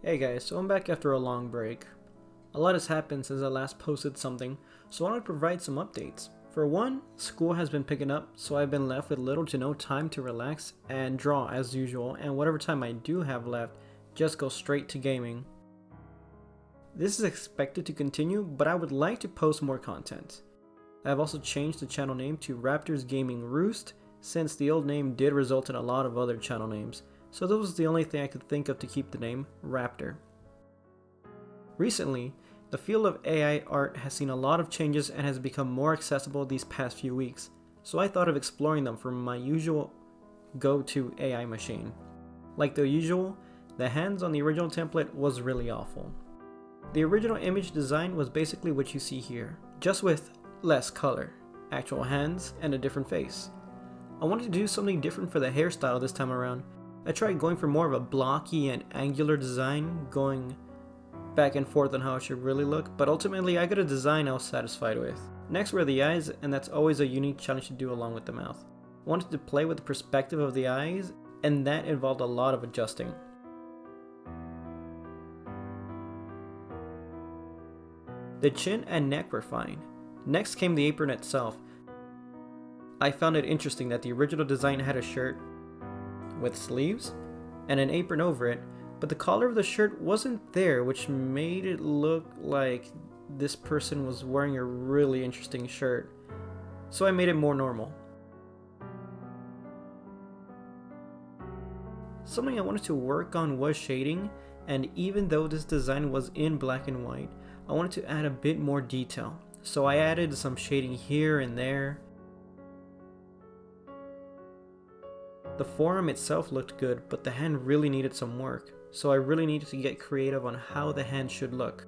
Hey guys, so I'm back after a long break. A lot has happened since I last posted something, so I want to provide some updates. For one, school has been picking up, so I've been left with little to no time to relax and draw as usual, and whatever time I do have left, just go straight to gaming. This is expected to continue, but I would like to post more content. I have also changed the channel name to Raptors Gaming Roost, since the old name did result in a lot of other channel names, so that was the only thing I could think of to keep the name Raptor. Recently, the field of AI art has seen a lot of changes and has become more accessible these past few weeks, so I thought of exploring them from my usual go-to AI machine. Like the usual, the hands on the original template was really awful. The original image design was basically what you see here, just with less color, actual hands, and a different face. I wanted to do something different for the hairstyle this time around. I tried going for more of a blocky and angular design, going back and forth on how it should really look, but ultimately I got a design I was satisfied with. Next were the eyes, and that's always a unique challenge to do along with the mouth. I wanted to play with the perspective of the eyes, and that involved a lot of adjusting. The chin and neck were fine. Next came the apron itself. I found it interesting that the original design had a shirt with sleeves and an apron over it, but the collar of the shirt wasn't there, which made it look like this person was wearing a really interesting shirt, so I made it more normal. Something I wanted to work on was shading, and even though this design was in black and white, I wanted to add a bit more detail, so I added some shading here and there. The forearm itself looked good, but the hand really needed some work, so I really needed to get creative on how the hand should look.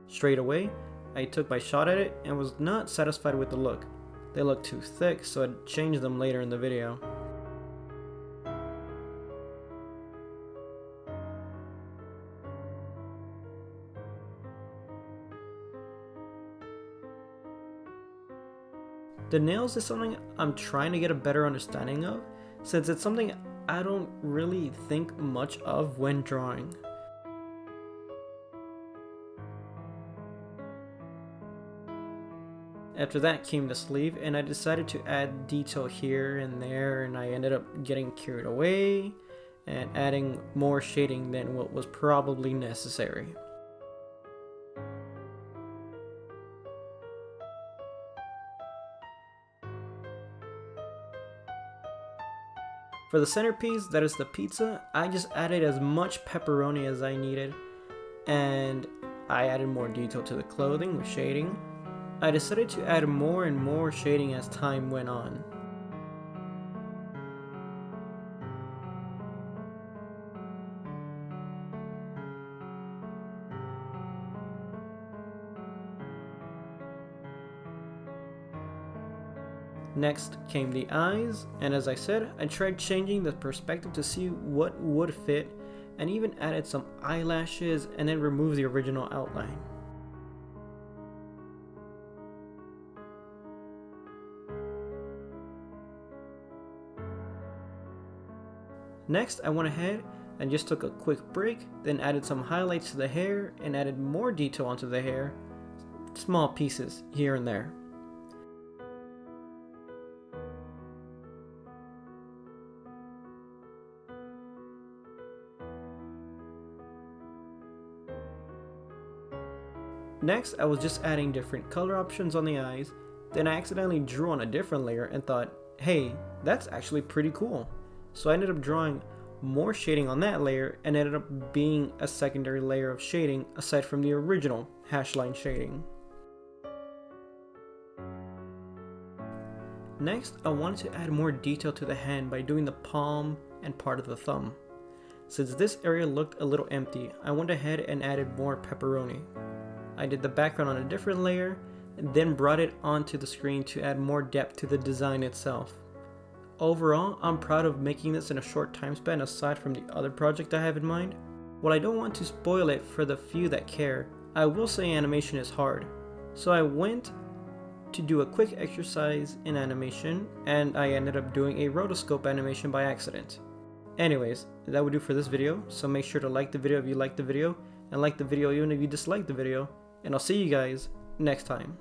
Straight away, I took my shot at it and was not satisfied with the look. They looked too thick, so I changed them later in the video. The nails is something I'm trying to get a better understanding of, since it's something I don't really think much of when drawing. After that came the sleeve, and I decided to add detail here and there, and I ended up getting carried away and adding more shading than what was probably necessary. For the centerpiece, that is the pizza, I just added as much pepperoni as I needed, and I added more detail to the clothing with shading. I decided to add more and more shading as time went on. Next came the eyes, and as I said, I tried changing the perspective to see what would fit, and even added some eyelashes and then removed the original outline. Next, I went ahead and just took a quick break, then added some highlights to the hair and added more detail onto the hair, small pieces here and there. Next, I was just adding different color options on the eyes, then I accidentally drew on a different layer and thought, hey, that's actually pretty cool. So I ended up drawing more shading on that layer and ended up being a secondary layer of shading aside from the original hash line shading. Next, I wanted to add more detail to the hand by doing the palm and part of the thumb. Since this area looked a little empty, I went ahead and added more pepperoni. I did the background on a different layer, and then brought it onto the screen to add more depth to the design itself. Overall, I'm proud of making this in a short time span aside from the other project I have in mind. While I don't want to spoil it for the few that care, I will say animation is hard. So I went to do a quick exercise in animation, and I ended up doing a rotoscope animation by accident. Anyways, that would do for this video, so make sure to like the video if you liked the video, and like the video even if you disliked the video, and I'll see you guys next time.